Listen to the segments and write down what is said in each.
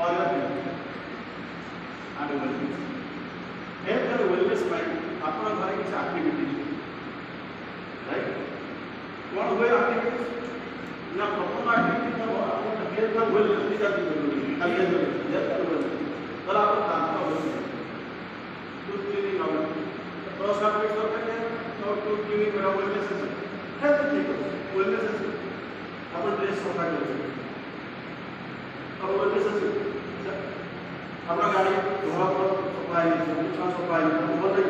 or your health and wellness. Health and wellness ପାଇଁ ଆପଣ ଘରେ କିଛି ଆକ୍ଟିଭିଟି ରାଇଟ୍ କ'ଣ ହୁଏ ଆକ୍ଟିଭିଟି ନା ପ୍ରଥମ ଆକ୍ଟିଭିଟି କ'ଣ ଆପଣ ହେଲ୍ଥ and wellness ଦୁଇଟା ଖାଲି ହେଲ୍ଥ and wellness ତାହେଲେ ଆପଣ ଦାନ୍ତ ଘଷିବେ ଟୁଥ୍ କ୍ଲିନିଂ ହେବ 10 ମିନିଟ୍ ଦରକାର और टूथ क्लीनिंग मेरा वेलनेस है हेल्थ ठीक है वेलनेस है अपन ड्रेस सफा कर अब वेलनेस है अपना गाड़ी धोआ पर सफाई छा सफाई बहुत है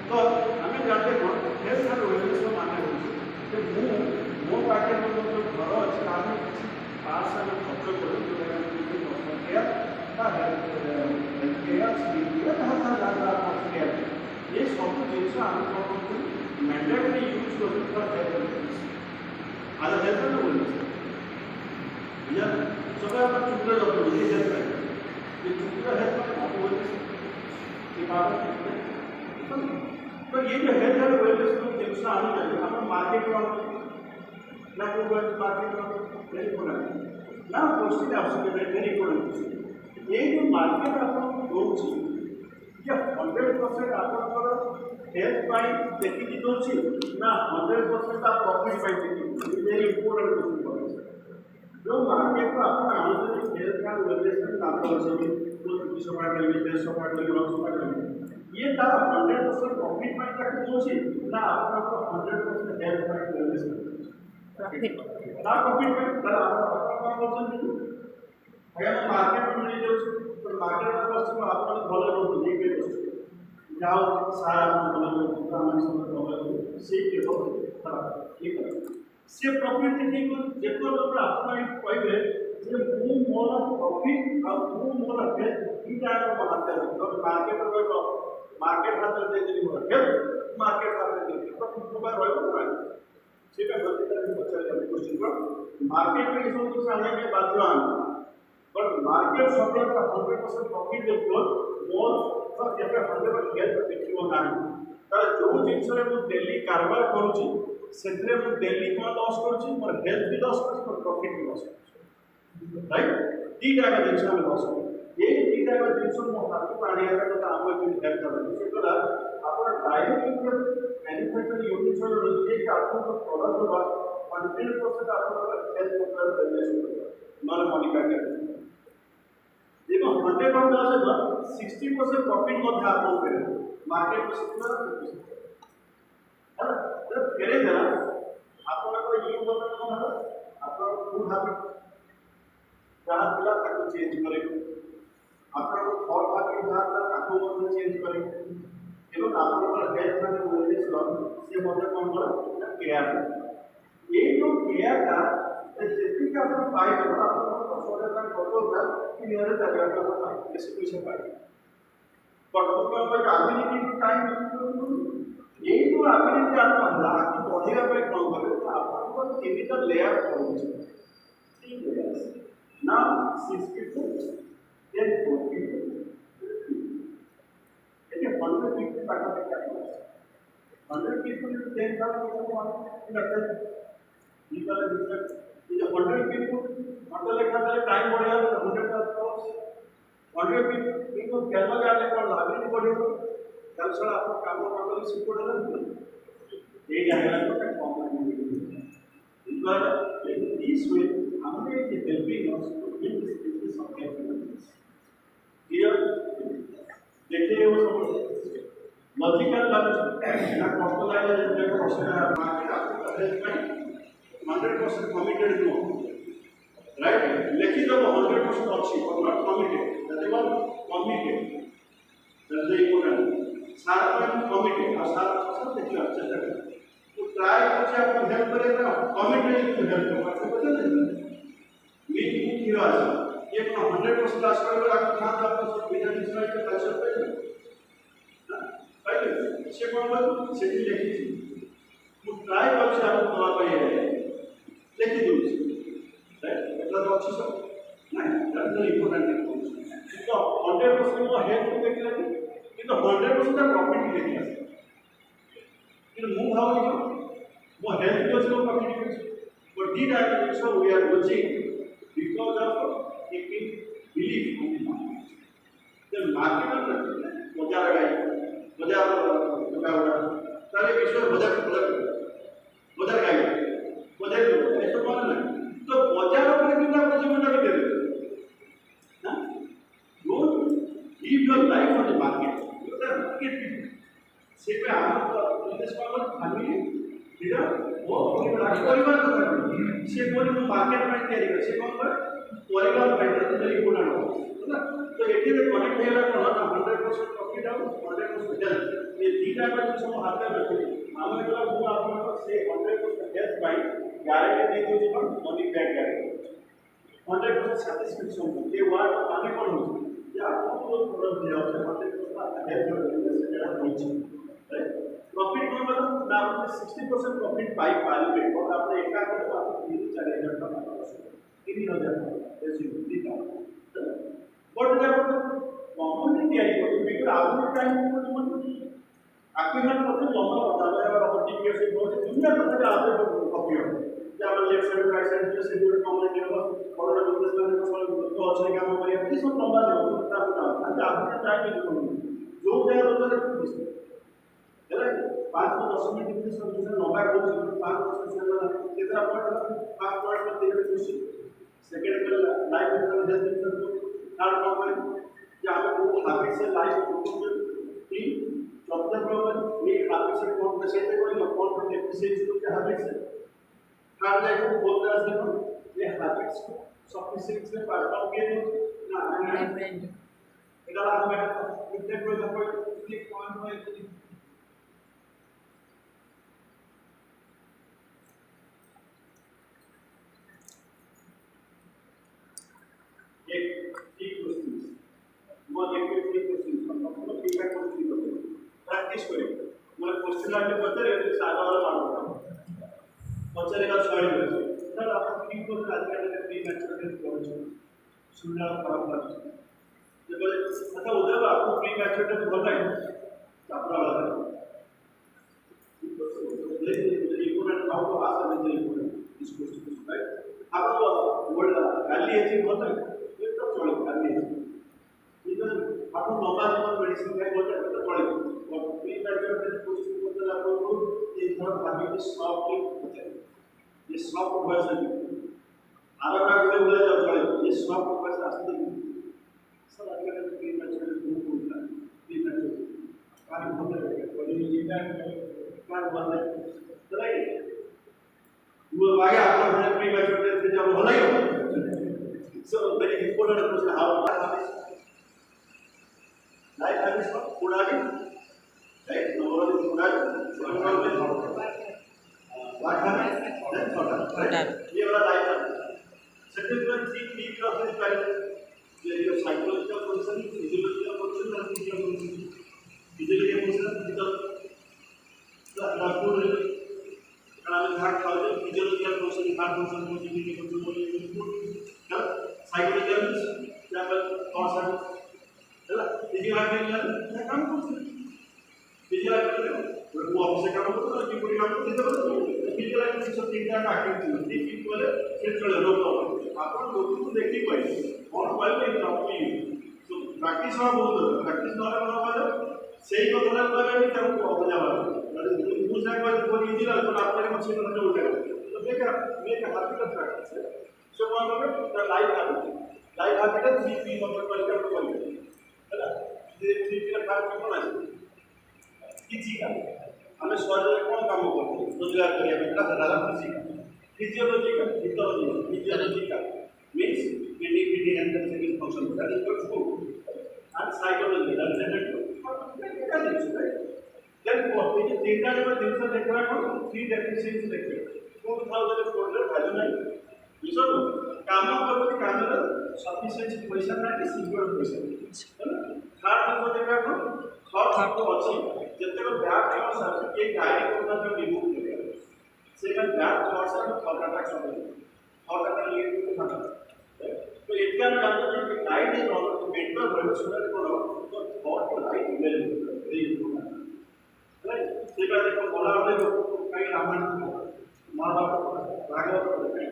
तो हमें जानते हैं हेल्थ एंड वेलनेस को माने होचे कि मो पाके में जो घर अछि आदमी पास में खर्च करू जो पर्सनल केयर का हेल्थ केयर स्किन केयर हर ज्यादा केयर ये सब जिनिस हम कौन मैंडेटरी यूज करते फॉर हेल्थ वेलनेस आज हेल्थ एंड वेलनेस या सब अपन चुपरे रखो ये हेल्थ ये चुपरे हेल्थ आप वेलनेस ये बात तो ये जो हेल्थ एंड वेलनेस को जिनिस आनी चाहिए अपन मार्केट में ना को मार्केट में वेरी कोना ना क्वेश्चन आवश्यक है वेरी कोना ये जो मार्केट अपन दोची या 100% आपनकर हेल्थ पाई देखि दोची ना 100% आप प्रॉफिट पाई देखि वेरी इंपोर्टेंट क्वेश्चन जो मार्केट को अपन आउट हेल्थ एंड वेलनेस में काम करछे तो सफा करबे देश सफा करबे रक्त सफा करबे ये तार 100% प्रॉफिट पाई ताकि दोची ना आपनको 100% हेल्थ पाई वेलनेस प्रॉफिट ना प्रॉफिट पाई तार आपन काम करछन अगर मार्केट में मिल जाउछ तो मार्केट में वस्तु आपन भले रोज देखे जाओ सारा भले दुकान सब भले से के खराब ठीक है से प्रॉफिट देखि को जेको लोग आपन कहबे जे मु मोर प्रॉफिट और मु मोर हेल्थ ई जाय को बात है तो मार्केट में को मार्केट हाथ दे देनी मोर हेल्थ मार्केट हाथ दे देनी प्रॉफिट को रहबो ना सेटा गलती करके बच्चा क्वेश्चन पर मार्केट में सब कुछ आने के बाद बट मार्केट सब 100% प्रॉफिट देखो मोर तो जेबे 100% हेल्थ देखिबो ना तार जो जिंस रे मु डेली कारबार करूची सेतरे मु डेली को लॉस करूची मोर हेल्थ भी लॉस करूची मोर प्रॉफिट भी लॉस करूची राइट दी जागा जिंस में लॉस ये दी जागा जिंस मो हाथ पानी आका तो काम में हेल्प करबो से तोला अपन डायरेक्ट मैन्युफैक्चर यूनिट से रोजे के आपको प्रोडक्ट बा 100% आपको हेल्थ मतलब रिलेशन नॉन मॉनिटर करते देखो 100% আছে না 60% प्रॉफिट মধ্যে আপন করে মার্কেট में 60% है ना जब करे ना आपन को ये बता कौन है आपन फूड हैबिट जहां पिला ताको चेंज करे आपन को फॉर हैबिट जहां ताको मध्य चेंज करे एवं आपन को हेल्थ एंड वेलनेस लॉ से मध्य कौन करा केयर ये जो केयर का जेती का अपन पाई तो अपन सोचा था फोटो का कि मेरे जगह का होता है ऐसे कुछ पाई बट तो पर एबिलिटी टाइम ये तो एबिलिटी आप लाख की बढ़ेगा पे काम करे तो अपन को केमिकल लेयर होना चाहिए 3 layers now 6 people then 4 people ये 100 people का क्या है 100 people to 10,000 people लगता है ये वाला रिसर्च ये 100 people मतलब लिखा था टाइम बढ़ेगा तो 100 का कोर्स 100 people इनको कैलमा जाने पर लाभ नहीं बढ़ेगा कल सर आपको काम करने से कोड है ये जाएगा तो complement but in this way हमने ये helping us to build this business of happiness here देखिए वो सब लॉजिकल ना कॉस्टलाइज देखो क्वेश्चन मार्केट आपको हेल्थ में 100% कमिटेड नो राइट लेकिन जब 100% अच्छी और not committed that is committed that is important सारा कमिटेड और सारा सब देखिए अच्छा है तो ट्राई करके आपको हेल्प करेगा कमिटेड टू हेल्प करना पता नहीं मीटिंग की बात ये 100% आज कर आपको ध्यान आपको सब बिजनेस में के कल्चर पे राइट से कौन बोल से भी लिखी तो ट्राई करके आपको दवा पाइए लेकिन दूसरी राइट मतलब अच्छी सब नहीं दैट इज इंपॉर्टेंट तो 100% वो हेल्थ को देख लेंगे কিন্তু 100% ତା ପ୍ରଫିଟ୍ ଦେଖି ଆସେ କିନ୍ତୁ ମୁଁ ଭାବୁଛି ମୋ ହେଲ୍ଥ ଅଛି ପ୍ରଫିଟ୍ ଅଛି ବଟ୍ ଦିଟା ଜିନିଷ we are watching because of keeping belief तैयारी कर से कौन पर पॉलीगॉन पैटर्न वेरी इंपोर्टेंट हो ना तो एटी में कनेक्ट हेला कोन ना 100% प्रॉफिट आउ 100% हेल्थ ये दीटा का जो हम हाथ में रखते हम मतलब वो आपन से 100% हेल्थ पाई गारंटी दे दो जो मनी बैक गारंटी 100% satisfaction ये वर्ड माने कोन हो या आपको तो प्रोडक्ट दिया होता है 100% हेल्थ का सेटा होई प्रॉफिट कोन मतलब ना आपने 60% प्रॉफिट पाई पाली पे और आपने एका करे तो आपको 3000 का पास 3000 ऐसे दीटा बट जब कॉम्पोनेंट तैयारी करो बिकॉज़ आधुनिक टाइम में तो आक्विजन प्रति लंबा होता है और ऑप्टिक के से बहुत दुनिया भर के आते हैं कॉपी हो या हम लेफ्ट साइड राइट साइड से पूरे कॉम्पोनेंट हो और बिजनेस मैन को तो अच्छे काम करिए ये सब लंबा है होता है आज आधुनिक टाइम में जो गया होता है है 5 से 10 मिनट की सब लंबा कोर्स 5% से कितना पॉइंट 5 पॉइंट में देखो क्वेश्चन सेकंड में लाइव में जल्दी कर दो थर्ड प्रॉब्लम या आपको हैबिट से लाइव तीन चौथा प्रॉब्लम ये हैबिट से कौन कैसे कोई कौन को डेफिशिएंसी को क्या हैबिट से थर्ड लाइव को बोल रहा है ये हैबिट्स को सफिशिएंट से परफॉर्म किए ना इधर आ मैं कितने कोई पॉइंट में प्रैक्टिस करें मतलब क्वेश्चन आके पता है सादा वाला मानो पचरेगा 6 मिनट सर आप ठीक को आज के प्री मैच्योरिटी कोर्स सुनना खराब बात जब बोले अच्छा उधर आपको प्री मैच्योरिटी बोल रहा है अपना वाला लेकिन important how to ask the important this question right आपको वर्ड वैल्यू है होता है ये तो चलो वैल्यू आप लंबा जीवन मेडिसिन का बोलते हैं तो पड़े और प्री मैच्योरिटी कोर्स को तो आपको ये थोड़ा भाभी के स्टॉप के होते हैं ये स्टॉप को बस आधा का बोले जाओ चले ये स्टॉप को बस आस्ते सब आगे का प्री मैच्योरिटी को बोलता है प्री मैच्योरिटी कार्य होता है और ये कार्य बनता है चलिए वो आगे आपको प्री मैच्योरिटी से जब होला ही so very important question how life habits को उड़ाने राइट नंबर 1 उड़ाने व्हाट हैबिट राइट ये वाला लाइफ हैबिट सेकंड वन थी ऑफ दिस लाइफ ये your psychological function physiological function और physical function physical function the food and heart function physiological function heart function physical function psychological level thoughts है ना physiological काम करते physiological वो office काम करते हैं कि पूरी काम करते हैं फिजियोलॉजिकल सब तीन चार एक्टिविटी ठीक बोले फिर चलो नो प्रॉब्लम आपण लोग को देखी पाए और while in topic so practice में बहुत प्रैक्टिस नॉलेज बना पाए सही को बोला पाए भी तब को हो जावा अरे दूसरा बात बहुत इजी है तो आपके लिए मशीन में उठेगा तो मेक हैबिट प्रैक्टिस है so one of the life habit 3 number पर कर कोई है ना ये ठीक है काम क्यों ना किसी का हमें शरीर में कौन काम करते हैं रोजगार करिए बेटा सारा physiological means kidney and second function that is good food and psychological that then what is data में दिन से देख रहा हूं 3 डेफिशिएंसी देखिए 2400 वैल्यू नहीं विषय काम करते काम सफिशिएंट पैसा नहीं सिक्योर पैसा है ना थर्ड को देख रहा हूं थर्ड को अच्छी जब तक बैक थॉट्स है एक डायरी को ना रिमूव करेगा सेकंड बैक थॉट्स है थॉट अटैक्स होते हैं thought attack lead to thought तो इसका मतलब है कि light is not to mental revolutionary करो तो थॉट को light email very important right second देखो बोला आपने जो कई रामायण मां बाप भागवत कहीं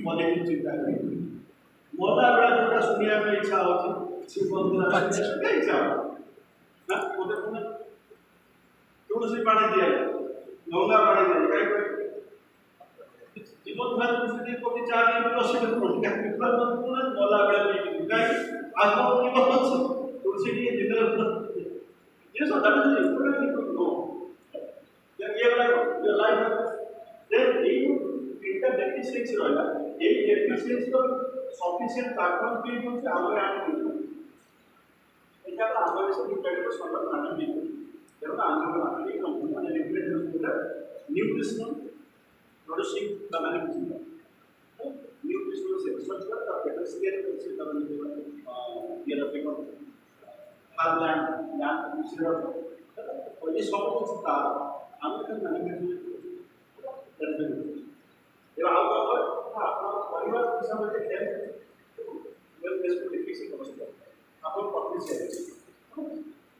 पॉजिटिव चिंता करें मोटा बड़ा जोटा सुनिया में इच्छा होती से बंद क्या इच्छा ना मोटे पुणे तुलसी पानी दिया गंगा पानी दिया कहीं जीवन भर तुलसी को चार दिन तुलसी में पड़ गया विफल मत पुणे मोला बड़ा नहीं कहीं आज वो की बहुत तुलसी की जिंदगी ये सब दादा जी पूरा नहीं नो ये डेफिशिएंसी रहला ए डेफिशिएंसी तो सफिशिएंट प्लेटफॉर्म पे होचे आगे आने এটা তো আমাদের সাথে ইন্টারনেট সন্ধান আনা নেই যেমন আমরা আগে কোম্পানি মানে রেগুলেটর হলো নিউট্রিশনাল প্রোডাকশন বা ম্যানেজমেন্ট নিউট্রিশনাল সেকশন का कैपेसिटी से करने के बाद ये रखते हैं खाद्यान्न या दूसरा और ये सब कुछ था हमें तो मैनेजमेंट करते हैं ये आप अपना परिवार के साथ हेल्थ वेलनेस को डिफिकल्ट कर सकते हैं अपन पत्नी से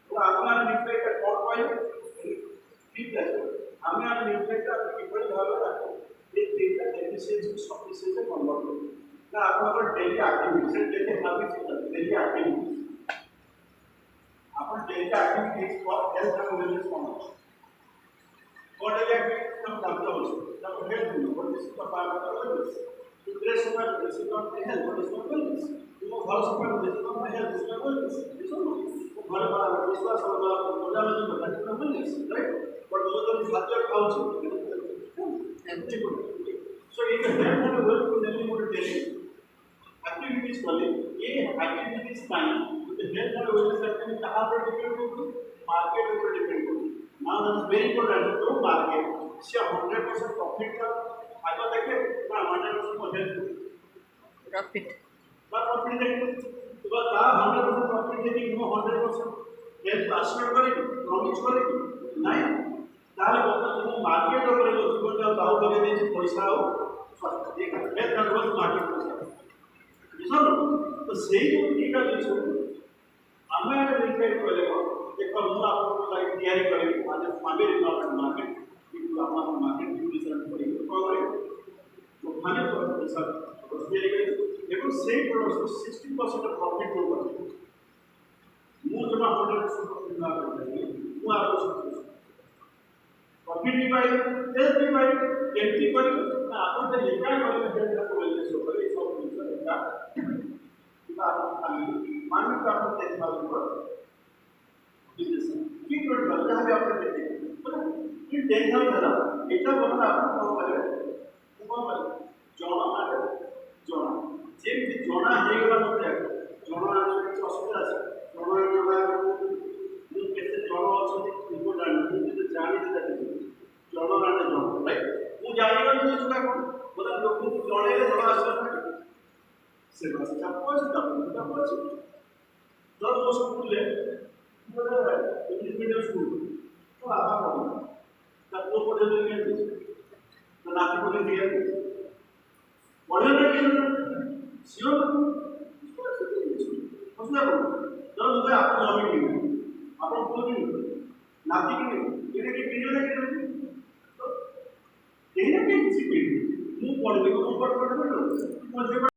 तो आपका निफ्टेक का कॉल पॉइंट ठीक है हमें आज निफ्टेक का कितना भाव है ये डेटा डेफिशिएंसी सफिशिएंसी कन्वर्ट हो ना आपका daily activity daily habits daily activity upon daily activities for health and wellness cons और डेली एक्टिविटीज हम करते हैं तब हेल्थ और इस का पार्ट है वेलनेस तो ड्रेस का इस का हेल्थ और इस का वेलनेस तो घर से पर इस का हेल्थ इस का वेलनेस घर वाला विश्वास वाला मजा में बता के वेलनेस राइट बट वो जो खाद्य खाओ so ये हेल्थ और वेलनेस को डेली मोड डेली एक्टिविटीज वाले ये एक्टिविटीज टाइम तो हेल्थ और वेलनेस करते हैं कहां पर डिपेंड होती मार्केट पर डिपेंड होती now that is very important तो मार्केट से 100% प्रॉफिट का आगे देखिए ना 100% हेल्थ प्रॉफिट का प्रॉफिट देखिए तो का 100% प्रॉफिट देखिए वो 100% हेल्थ अश्योर करेगी प्रॉमिस करेगी नहीं ताले बोलता तुम मार्केट ऊपर जो जीवन का दाव लगे दे पैसा हो देखा हेल्थ कंट्रोल मार्केट बुझलो तो सेही एटा जो हमें रिपेयर करेगा देखो हम आपको लाइक तैयारी करेंगे आज फैमिली डेवलपमेंट मार्केट किंतु हमारा मार्केट डिवीजन करेंगे तो करेंगे तो खाने पर पैसा देंगे देखो सेम प्रोडक्ट 60% प्रॉफिट होगा मु जमा 100% प्रॉफिट ना करेंगे वो आपको प्रॉफिट भी पाए हेल्थ भी पाए हेल्थ भी पाए ना आपन तो लिखा है हेल्थ को वेलनेस हो करे सब कुछ का मानव का आपको देखभाल पर बिजनेस की प्रोडक्ट जहां भी आपने देखे कि देखभाल करा एटा बना आपको कौन करे वो जोड़ा माटे जोड़ा जेमति जोड़ा हेगला मते जोड़ा କିଛି ଅସୁବିଧା ଅଛି जोड़ा ମୁଁ କେତେ ଜଣ ଅଛନ୍ତି ଇମ୍ପୋର୍ଟାଣ୍ଟ ମୁଁ କେତେ ଜାଣିଛି ତାକୁ ଜଣ ମାନେ ଜଣ ରାଇଟ୍ ମୁଁ ଜାଣିଗଲି ଯେ ସେଟା କଣ ବୋଲେ ଲୋକଙ୍କୁ ଜଣେଇଲେ ଜଣ ଆସିବ से बस का पॉइंट का जब वो स्कूल ले इंग्लिश मीडियम स्कूल तो आधा पढ़ो तब वो पढ़े लेंगे तो नाती पढ़े दिया पढ़े लेंगे सियो उसने जब मुझे आपको जमीन दी आपको बोल दी नाती की ये कि पीरियड है तो कहीं ना कहीं किसी पीरियड मुंह पढ़ देखो ऊपर पढ़